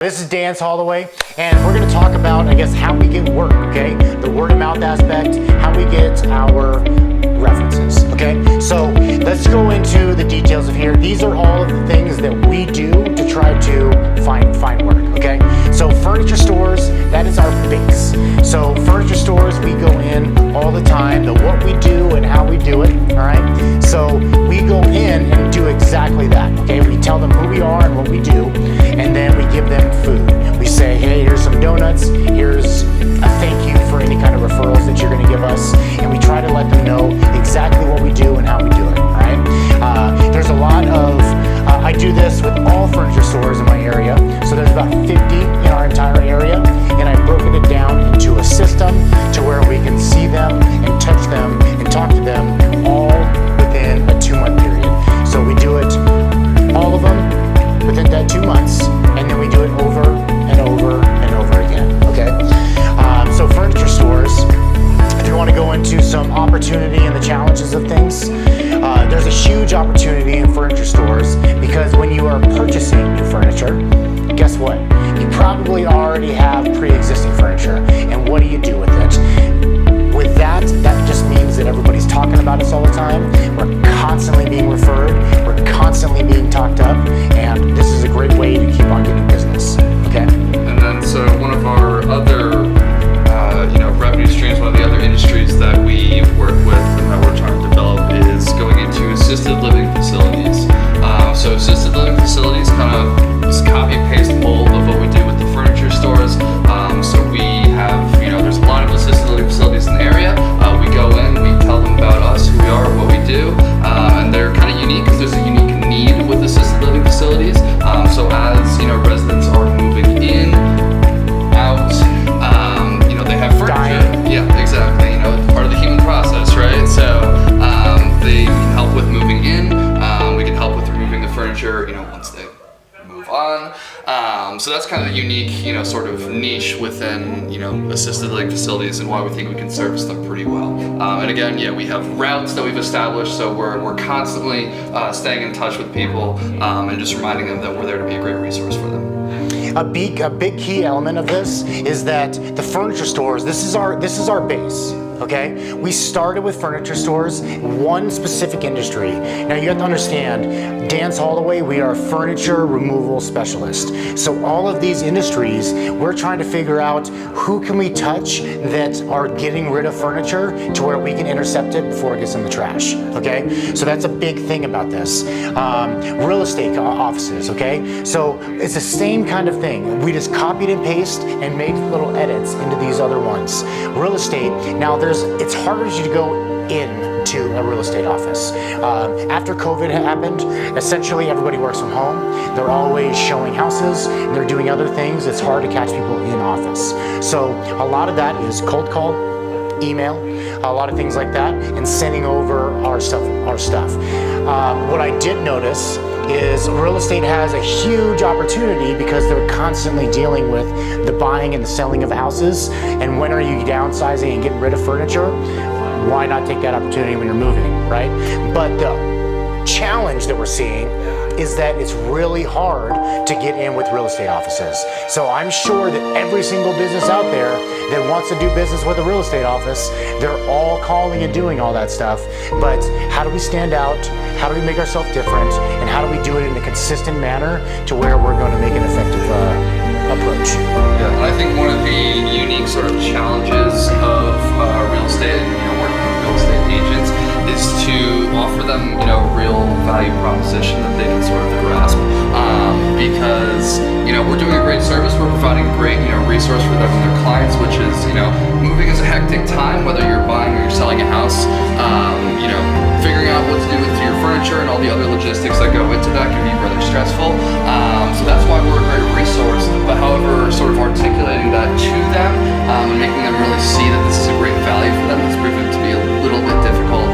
This is Dance Holloway, and we're going to talk about, I guess, how we get work, okay? The word of mouth aspect, how we get our references, okay? So let's go into the details of here. These are all of the things that we do to try to find work, okay? So furniture stores, that is our base. So furniture stores, we go in all the time, the what we do and how we do it, all right? So we go in and do exactly that, okay? We tell them who we are and what we do, and then we give them food. We say, hey, here's some donuts, here's a thank you for any kind of referrals that you're gonna give us, and we try to let them know exactly what we do and how we do it, all right? There's a lot of, I do this with all furniture stores in my area, so there's about 50 in our entire area, and I've broken it down into a system to where we can see them and touch them and talk to them all within a 2-month period. So we do it, all of them, within that 2 months, and then we do it over and over and over again, okay? So furniture stores, if you want to go into some opportunity and the challenges of things, there's a huge opportunity in furniture stores because when you are purchasing new furniture, guess what? You probably already have pre-existing furniture, and what do you do with it? With that just means that everybody's talking about us all the time. We're constantly being referred, we're constantly being talked up, and this is a great way to keep on getting business, okay? And then so one of our other revenue streams, one of the other industries that we work with and that we're trying to develop is going into assisted living facilities. So assisted living facilities kind of just copy and paste mold of what we do with the furniture stores. So we have, there's a lot of assisted living facilities in the area. We go in, we tell them about us, who we are, what we do, and they're kind of unique because there's a unique need with assisted living facilities. So as residents are moving in, out, they have furniture. Dying. Yeah, exactly. It's part of the human process, right? So they can help with moving in. We can help with removing the furniture, once they move on. So that's kind of the unique, sort of niche within, assisted living facilities and why we think we can service them pretty well. And again, we have routes that we've established, so we're constantly staying in touch with people and just reminding them that we're there to be a great resource for them. A big key element of this is that the furniture stores, this is our base, okay? We started with furniture stores, one specific industry. Now you have to understand, Dance Holloway, we are a furniture removal specialist. So all of these industries, we're trying to figure out who can we touch that are getting rid of furniture to where we can intercept it before it gets in the trash, okay? So that's a big thing about this. Real estate offices, okay? So it's the same kind of thing. We just copied and pasted and made little edits into these other ones. Real estate, now it's harder to go into a real estate office. After COVID happened, essentially everybody works from home. They're always showing houses, and they're doing other things. It's hard to catch people in office. So a lot of that is cold call, email, a lot of things like that, and sending over our stuff. What I did notice is real estate has a huge opportunity because they're constantly dealing with the buying and the selling of houses, and when are you downsizing and getting rid of furniture? Why not take that opportunity when you're moving, right? But the challenge that we're seeing is that it's really hard to get in with real estate offices. So I'm sure that every single business out there that wants to do business with a real estate office, they're all calling and doing all that stuff. But how do we stand out? How do we make ourselves different? And how do we do it in a consistent manner to where we're going to make an effective approach? Yeah, and I think one of the unique sort of challenges of real estate and working with real estate agents is to offer them, real value proposition that they can sort of grasp. Because, we're doing a great service, we're providing a great, resource for them and their clients, which is, moving is a hectic time, whether you're buying or you're selling a house, figuring out what to do with your furniture and all the other logistics that go into that can be rather stressful. So that's why we're a great resource. But however, sort of articulating that to them and making them really see that this is a great value for them has proven to be a little bit difficult,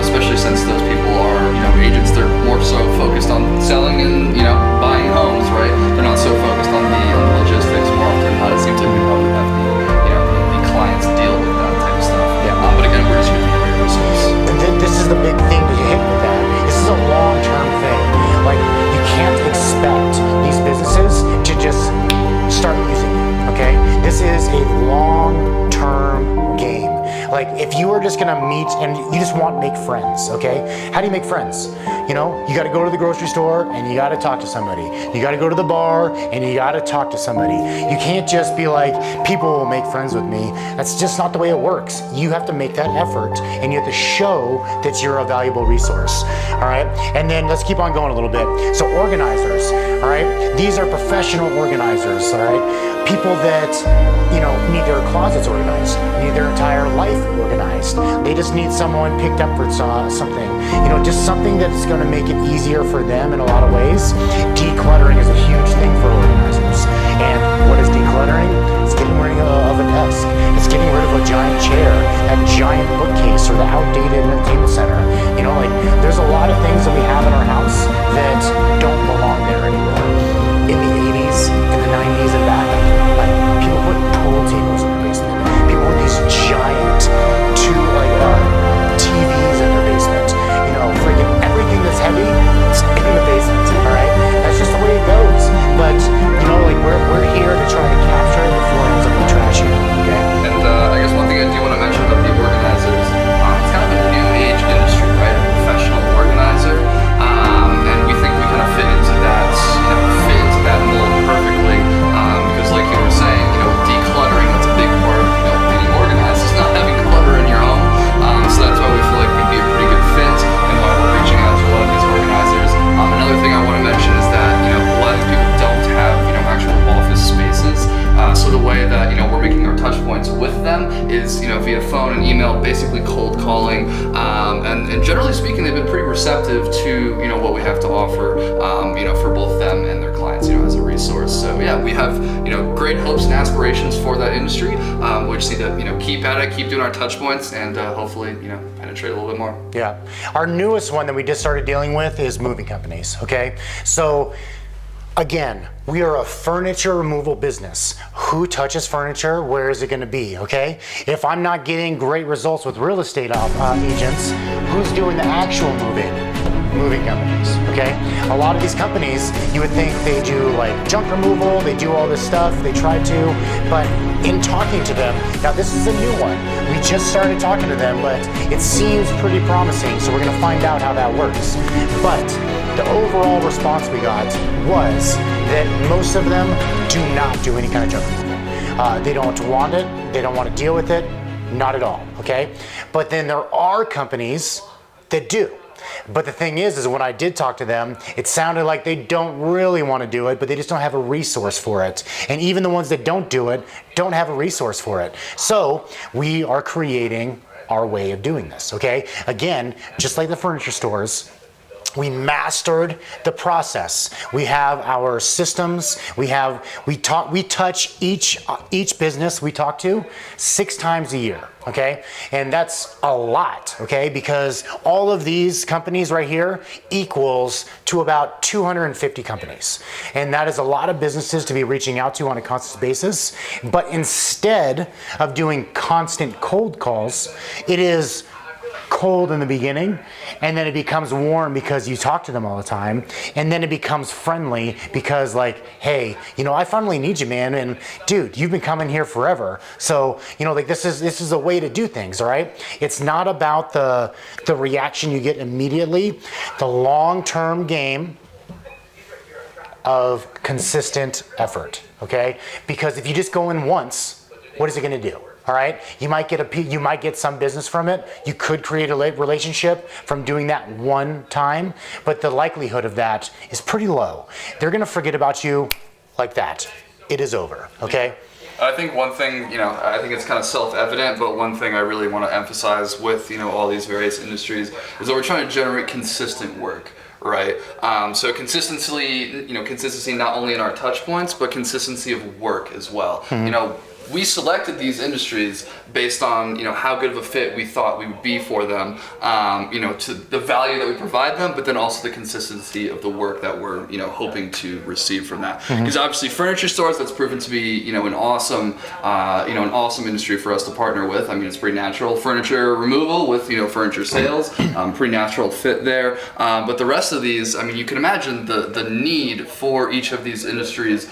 especially since those people are, agents. They're more so focused on selling and, buying homes, right? They're not so focused on the logistics. More often than not, it seems like we probably have the clients deal with that type of stuff. Yeah. But again, we're just going to be a great resource. And this is the big thing to hit with that. This is a long-term thing. Like, you can't expect these businesses to just Like if you are just gonna meet and you just want to make friends, okay? How do you make friends? You know, you gotta go to the grocery store and you gotta talk to somebody. You gotta go to the bar and you gotta talk to somebody. You can't just be like, people will make friends with me. That's just not the way it works. You have to make that effort and you have to show that you're a valuable resource, all right? And then let's keep on going a little bit. So organizers, all right? These are professional organizers, all right? People that, you know, need their closets organized, need their entire life organized. They just need someone picked up for something, you know, just something that's going to make it easier for them in a lot of ways. Decluttering is a huge thing for organizers. And what is decluttering? It's getting rid of a desk. It's getting rid of a giant chair, that giant bookcase, or the outdated entertainment center. You know, like there's a lot of things that we have in our house that don't belong there anymore. In the 80s, in the 90s, and back, like people put pool tables in their basement. People with these giant TVs in their basement. You know, freaking everything that's heavy is in the basement. All right, that's just the way it goes. But you know, like we're here to try to capture the flames of the trash heap. Okay. And I guess one thing I do want to mention about the organizers, it's kind of a new age industry, right? A professional organizer, and we think we kind of fit into that, mold perfectly, because like you were saying, you know, decluttering, that's a big part of, you know, being organized. It's not having clutter in your home, so that's why we feel like we'd be a pretty good fit, and why we're reaching out to a lot of these organizers. Another thing I want to mention is that, you know, a lot of people don't have, you know, actual office spaces, so the way that, you know, we're making our touch points with them is, you know, via phone and email, basically cold calling, and generally speaking, they've been pretty receptive to, you know, what we have to offer, you know, for both them and their clients, you know, as a resource. So yeah, we have, you know, great hopes and aspirations for that industry. We just need to, you know, keep at it, keep doing our touch points, and hopefully, you know, penetrate a little bit more. Yeah. Our newest one that we just started dealing with is moving companies, okay? So again, we are a furniture removal business. Who touches furniture? Where is it going to be? Okay. If I'm not getting great results with real estate agents, who's doing the actual moving companies? Okay. A lot of these companies, you would think they do like junk removal, they do all this stuff, they try to, but in talking to them, now this is a new one. We just started talking to them, but it seems pretty promising. So we're going to find out how that works. But the overall response we got was that most of them do not do any kind of junk removal. They don't want it. They don't want to deal with it. Not at all, okay? But then there are companies that do. But the thing is when I did talk to them, it sounded like they don't really want to do it, but they just don't have a resource for it. And even the ones that don't do it don't have a resource for it. So we are creating our way of doing this, okay? Again, just like the furniture stores, we mastered the process. We have our systems. We touch each business we talk to 6 times a year, okay? And that's a lot, okay? Because all of these companies right here equals to about 250 companies. And that is a lot of businesses to be reaching out to on a constant basis. But instead of doing constant cold calls, it is cold in the beginning, and then it becomes warm because you talk to them all the time, and then it becomes friendly because like, hey, you know, I finally need you, man, and dude, you've been coming here forever, so you know, like this is a way to do things, all right? It's not about the reaction you get immediately. The long-term game of consistent effort, okay? Because if you just go in once, what is it going to do? All right, you might get some business from it. You could create a relationship from doing that one time, but the likelihood of that is pretty low. They're gonna forget about you like that. It is over, okay? I think one thing, you know, I think it's kind of self-evident, but one thing I really want to emphasize with, you know, all these various industries is that we're trying to generate consistent work. Right. So consistency not only in our touch points, but consistency of work as well. Mm-hmm. You know, we selected these industries based on, you know, how good of a fit we thought we would be for them, you know, to the value that we provide them, but then also the consistency of the work that we're, you know, hoping to receive from that. Because obviously furniture stores, that's proven to be, you know, an awesome industry for us to partner with. I mean, it's pretty natural. Furniture removal with, you know, furniture sales, pretty natural fit there. But the rest of these, I mean, you can imagine the need for each of these industries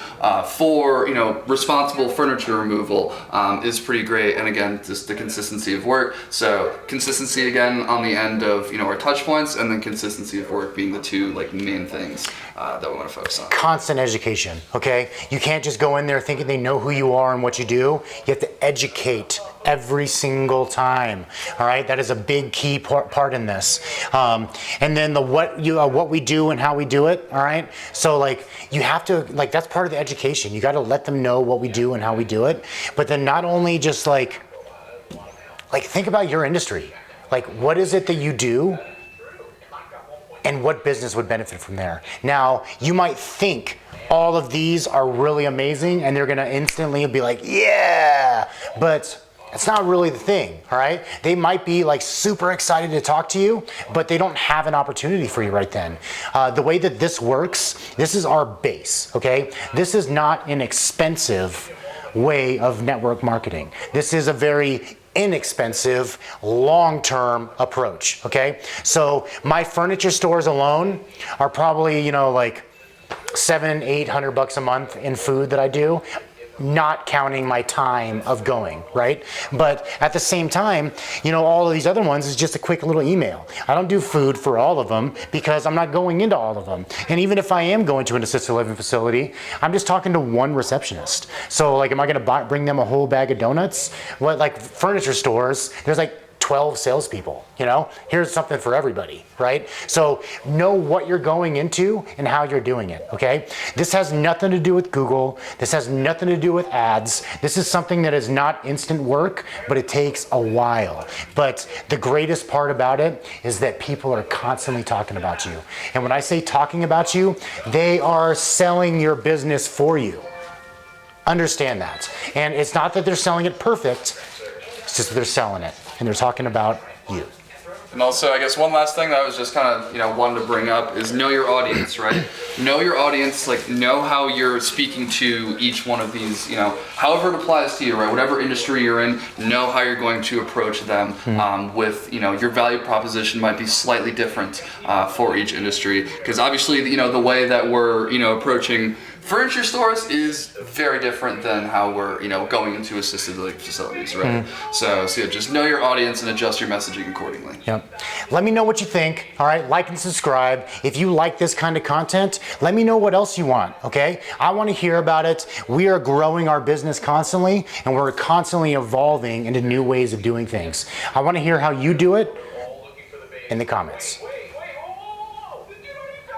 for, you know, responsible furniture removal, approval is pretty great. And again, just the consistency of work. So consistency again on the end of our touch points, and then consistency of work being the two like main things that we want to focus on. Constant education, okay? You can't just go in there thinking they know who you are and what you do. You have to educate every single time, all right? That is a big key part in this. And then the what we do and how we do it, all right? So like you have to, like that's part of the education. You got to let them know what we do and how we do it. But then not only just like think about your industry. Like what is it that you do? And what business would benefit from there? Now, you might think all of these are really amazing and they're gonna instantly be like, yeah, but it's not really the thing, all right? They might be like super excited to talk to you, but they don't have an opportunity for you right then. The way that this works, this is our base, okay? This is not an expensive way of network marketing. This is a very inexpensive, long-term approach, okay? So my furniture stores alone are probably, like $700-800 a month in food that I do, not counting my time of going, right? But at the same time, all of these other ones is just a quick little email. I don't do food for all of them because I'm not going into all of them. And even if I am going to an assisted living facility, I'm just talking to one receptionist. So like, am I gonna bring them a whole bag of donuts? What, like furniture stores, there's like 12 salespeople, here's something for everybody, right? So know what you're going into and how you're doing it, okay? This has nothing to do with Google. This has nothing to do with ads. This is something that is not instant work, but it takes a while. But the greatest part about it is that people are constantly talking about you. And when I say talking about you, they are selling your business for you. Understand that. And it's not that they're selling it perfect, it's just that they're selling it. And they're talking about you. And also, I guess one last thing that I was just kind of, wanted to bring up is know your audience, right? Know your audience, like know how you're speaking to each one of these, however it applies to you, right? Whatever industry you're in, know how you're going to approach them with, your value proposition might be slightly different for each industry. Because obviously, the way that we're, approaching furniture stores is very different than how we're, going into assisted living facilities, right? So yeah, just know your audience and adjust your messaging accordingly. Yep. Let me know what you think, all right? Like and subscribe. If you like this kind of content, let me know what else you want, okay? I want to hear about it. We are growing our business constantly, and we're constantly evolving into new ways of doing things. I want to hear how you do it in the comments.